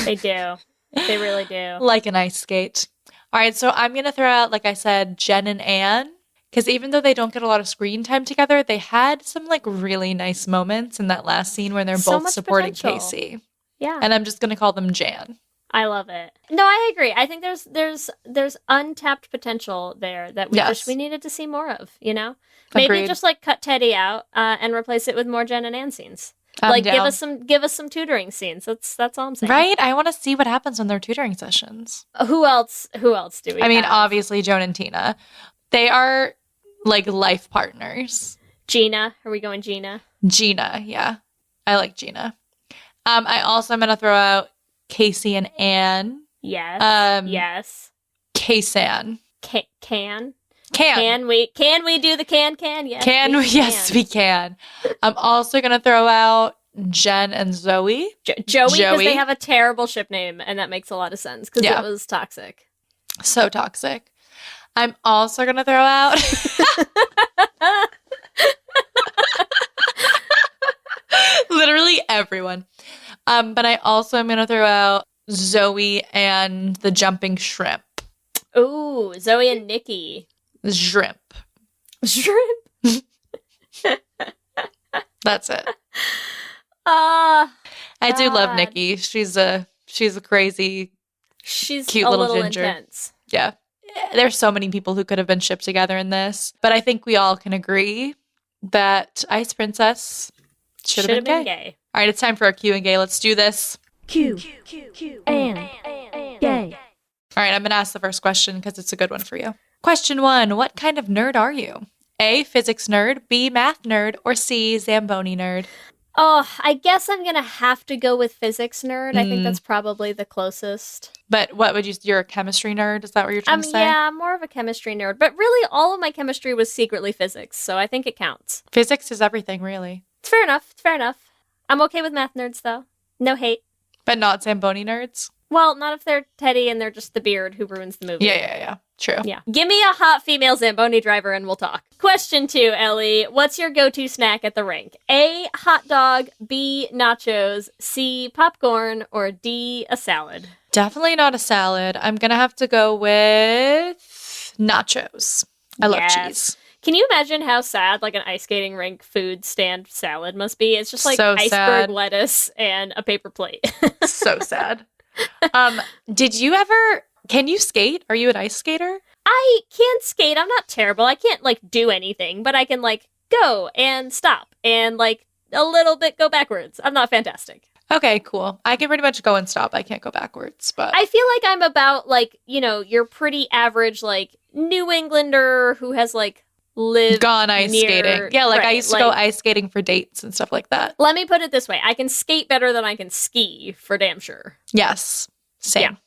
They do. They really do. Like an ice skate. All right, so I'm going to throw out, like I said, Jen and Anne. Because even though they don't get a lot of screen time together, they had some like really nice moments in that last scene where they're both supporting Casey. Yeah. And I'm just going to call them Jan. I love it. No, I agree. I think there's untapped potential there that we needed to see more of, Maybe Agreed. just like cut Teddy out and replace it with more Jen and Anne scenes. I'm give us some tutoring scenes. That's all I'm saying. Right? I want to see what happens in their tutoring sessions. Who else do we I mean, have? obviously Joan and Tina. They are like life partners. Gina. Are we going Gina? Gina, yeah. I like Gina. I also am going to throw out Casey and Anne. Yes. Yes. Kaysan. Can we do the can? Yes. Yes, we can. I'm also going to throw out Jen and Zoe. Joey, because they have a terrible ship name, and that makes a lot of sense because it was toxic. So toxic. I'm also going to throw out... literally everyone. But I also am going to throw out Zoe and the jumping shrimp. Ooh, Zoe and Nikki. Shrimp. That's it. I do love Nikki. She's a crazy, cute little ginger. Intense. Yeah. There's so many people who could have been shipped together in this, but I think we all can agree that Ice Princess should have been gay. All right, it's time for our Q and gay. Let's do this. Q and gay. All right, I'm going to ask the first question because it's a good one for you. Question 1, what kind of nerd are you? A, physics nerd, B, math nerd, or C, Zamboni nerd? Oh, I guess I'm going to have to go with physics nerd. I think that's probably the closest. But what would you're a chemistry nerd? Is that what you're trying to say? Yeah, I'm more of a chemistry nerd. But really, all of my chemistry was secretly physics, so I think it counts. Physics is everything, really. It's fair enough. I'm okay with math nerds, though. No hate. But not Zamboni nerds? Well, not if they're Teddy and they're just the beard who ruins the movie. Yeah. True. Yeah. Give me a hot female Zamboni driver and we'll talk. Question 2, Ellie. What's your go-to snack at the rink? A, hot dog, B, nachos, C, popcorn, or D, a salad? Definitely not a salad. I'm going to have to go with nachos. I love cheese. Can you imagine how sad like an ice skating rink food stand salad must be? It's just like so iceberg sad. lettuce and a paper plate. So sad. Can you skate? Are you an ice skater? I can skate. I'm not terrible. I can't like do anything, but I can like go and stop and like a little bit go backwards. I'm not fantastic. Okay, cool. I can pretty much go and stop. I can't go backwards, but I feel like I'm about like, your pretty average like New Englander who has like gone ice skating. Yeah, like I used to go ice skating for dates and stuff like that. Let me put it this way. I can skate better than I can ski, for damn sure. Yes. Same.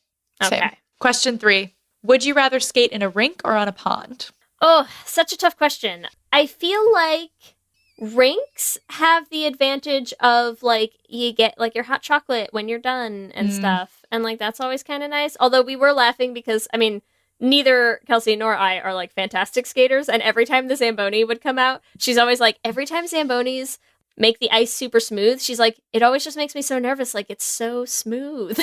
Yeah. Okay. Same. Question 3. Would you rather skate in a rink or on a pond? Oh, such a tough question. I feel like rinks have the advantage of like you get like your hot chocolate when you're done and stuff. And like that's always kind of nice. Although we were laughing because, I mean, neither Kelsey nor I are like fantastic skaters, and every time the Zamboni would come out, she's always like, every time Zambonis make the ice super smooth, she's like, it always just makes me so nervous. Like, it's so smooth.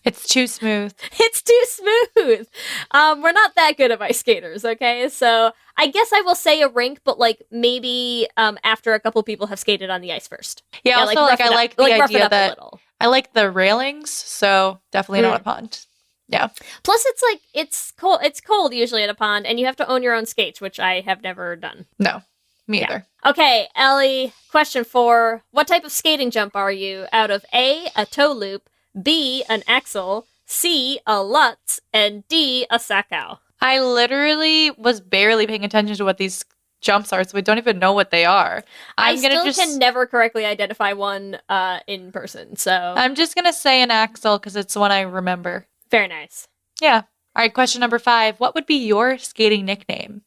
It's too smooth. It's too smooth. We're not that good of ice skaters, okay? So I guess I will say a rink, but like maybe after a couple people have skated on the ice first. Yeah, also like I like the idea that I like the railings, so definitely not a pond. Yeah. Plus, it's like it's cold. It's cold usually at a pond, and you have to own your own skates, which I have never done. No, me either. Okay, Ellie. Question 4: what type of skating jump are you? Out of A, toe loop, B, an axel, C, a lutz, and D, a sakau. I literally was barely paying attention to what these jumps are, so we don't even know what they are. I can never correctly identify one in person, so I'm just gonna say an axel because it's the one I remember. Very nice. Yeah. All right, question number 5. What would be your skating nickname?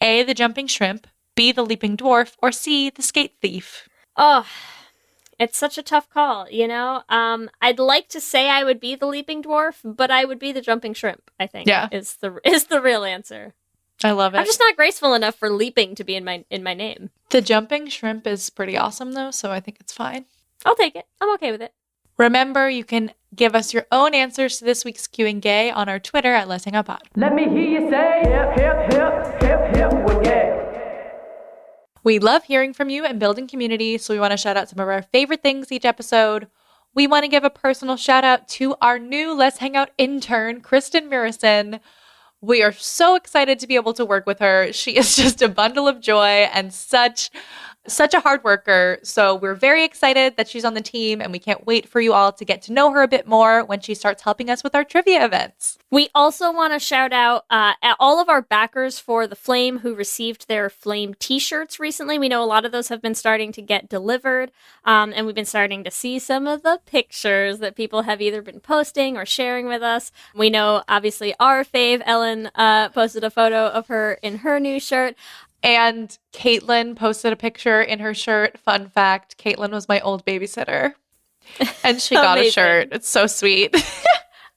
A, the jumping shrimp, B, the leaping dwarf, or C, the skate thief? Oh, it's such a tough call, I'd like to say I would be the leaping dwarf, but I would be the jumping shrimp, I think. Yeah. Is the real answer. I love it. I'm just not graceful enough for leaping to be in my name. The jumping shrimp is pretty awesome, though, so I think it's fine. I'll take it. I'm okay with it. Remember, you can give us your own answers to this week's Q and Gay on our Twitter at Let's Hang Out Pod. Let me hear you say hip, hip, hip, hip, hip, well, yeah. We love hearing from you and building community, so we want to shout out some of our favorite things each episode. We want to give a personal shout out to our new Let's Hang Out intern, Kristen Murison. We are so excited to be able to work with her. She is just a bundle of joy and such such a hard worker. So we're very excited that she's on the team, and we can't wait for you all to get to know her a bit more when she starts helping us with our trivia events. We also want to shout out at all of our backers for the Flame who received their Flame t-shirts recently. We know a lot of those have been starting to get delivered, and we've been starting to see some of the pictures that people have either been posting or sharing with us. We know, obviously, our fave, Ellen, posted a photo of her in her new shirt. And Caitlin posted a picture in her shirt. Fun fact, Caitlin was my old babysitter. And she got a shirt. It's so sweet.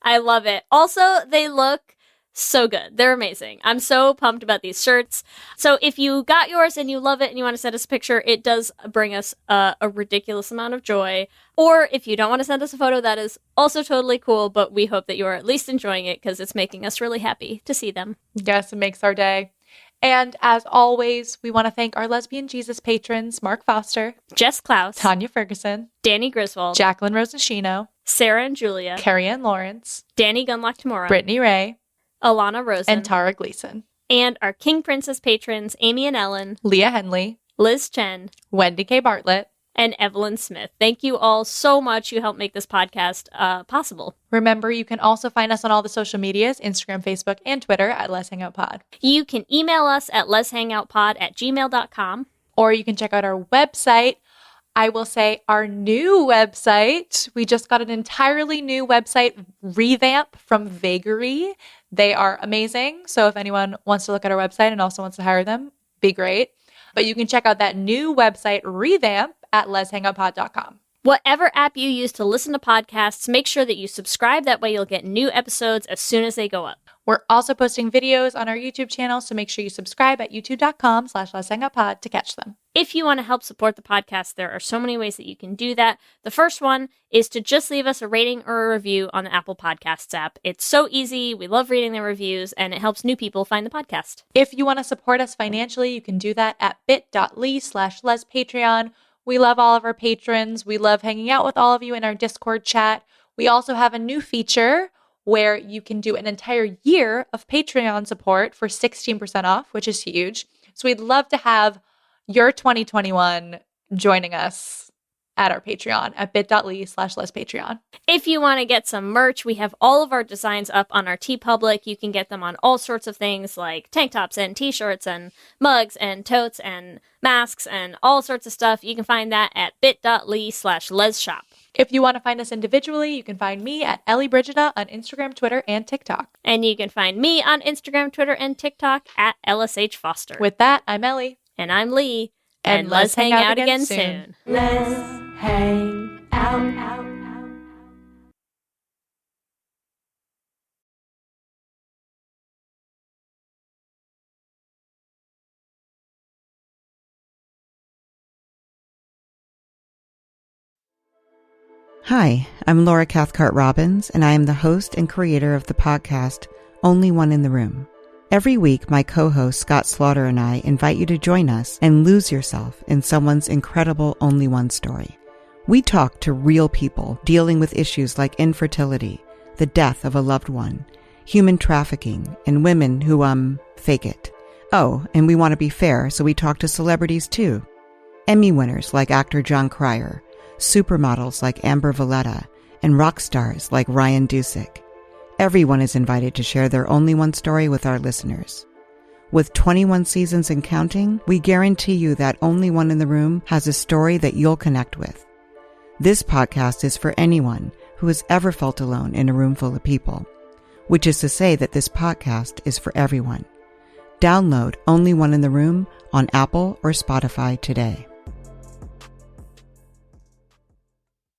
I love it. Also, they look so good. They're amazing. I'm so pumped about these shirts. So if you got yours and you love it and you want to send us a picture, it does bring us a ridiculous amount of joy. Or if you don't want to send us a photo, that is also totally cool. But we hope that you are at least enjoying it because it's making us really happy to see them. Yes, it makes our day. And as always, we want to thank our Lesbian Jesus patrons, Mark Foster, Jess Klaus, Tanya Ferguson, Danny Griswold, Jacqueline Rosashino, Sarah and Julia, Carrie Ann Lawrence, Danny Gunlock Tamora, Brittany Ray, Alana Rosen, and Tara Gleason. And our King Princess patrons, Amy and Ellen, Leah Henley, Liz Chen, Wendy K. Bartlett, and Evelyn Smith. Thank you all so much. You helped make this podcast possible. Remember, you can also find us on all the social medias, Instagram, Facebook, and Twitter at Let's Hang Out Pod. You can email us at letshangoutpod@gmail.com. Or you can check out our website. I will say our new website. We just got an entirely new website revamp from Vagary. They are amazing. So if anyone wants to look at our website and also wants to hire them, be great. But you can check out that new website revamp at letshangoutpod.com. Whatever app you use to listen to podcasts, make sure that you subscribe. That way you'll get new episodes as soon as they go up. We're also posting videos on our YouTube channel, so make sure you subscribe at youtube.com/letshangoutpod to catch them. If you want to help support the podcast, there are so many ways that you can do that. The first one is to just leave us a rating or a review on the Apple Podcasts app. It's so easy. We love reading the reviews, and it helps new people find the podcast. If you want to support us financially, you can do that at bit.ly/lespatreon. We love all of our patrons. We love hanging out with all of you in our Discord chat. We also have a new feature where you can do an entire year of Patreon support for 16% off, which is huge. So we'd love to have your 2021 joining us at our Patreon at bit.ly/lespatreon. If you want to get some merch, we have all of our designs up on our TeePublic. You can get them on all sorts of things like tank tops and t-shirts and mugs and totes and masks and all sorts of stuff. You can find that at bit.ly/lesshop. If you want to find us individually, you can find me at Ellie Brigida on Instagram, Twitter, and TikTok. And you can find me on Instagram, Twitter, and TikTok at LSH Foster. With that, I'm Ellie. And I'm Lee. And let's hang out again soon. Let's hang out. Hi, I'm Laura Cathcart Robbins, and I am the host and creator of the podcast Only One in the Room. Every week, my co-host Scott Slaughter and I invite you to join us and lose yourself in someone's incredible Only One story. We talk to real people dealing with issues like infertility, the death of a loved one, human trafficking, and women who, fake it. Oh, and we want to be fair, so we talk to celebrities too. Emmy winners like actor John Cryer, supermodels like Amber Valletta, and rock stars like Ryan Dusick. Everyone is invited to share their Only One story with our listeners. With 21 seasons and counting, we guarantee you that Only One in the Room has a story that you'll connect with. This podcast is for anyone who has ever felt alone in a room full of people, which is to say that this podcast is for everyone. Download Only One in the Room on Apple or Spotify today.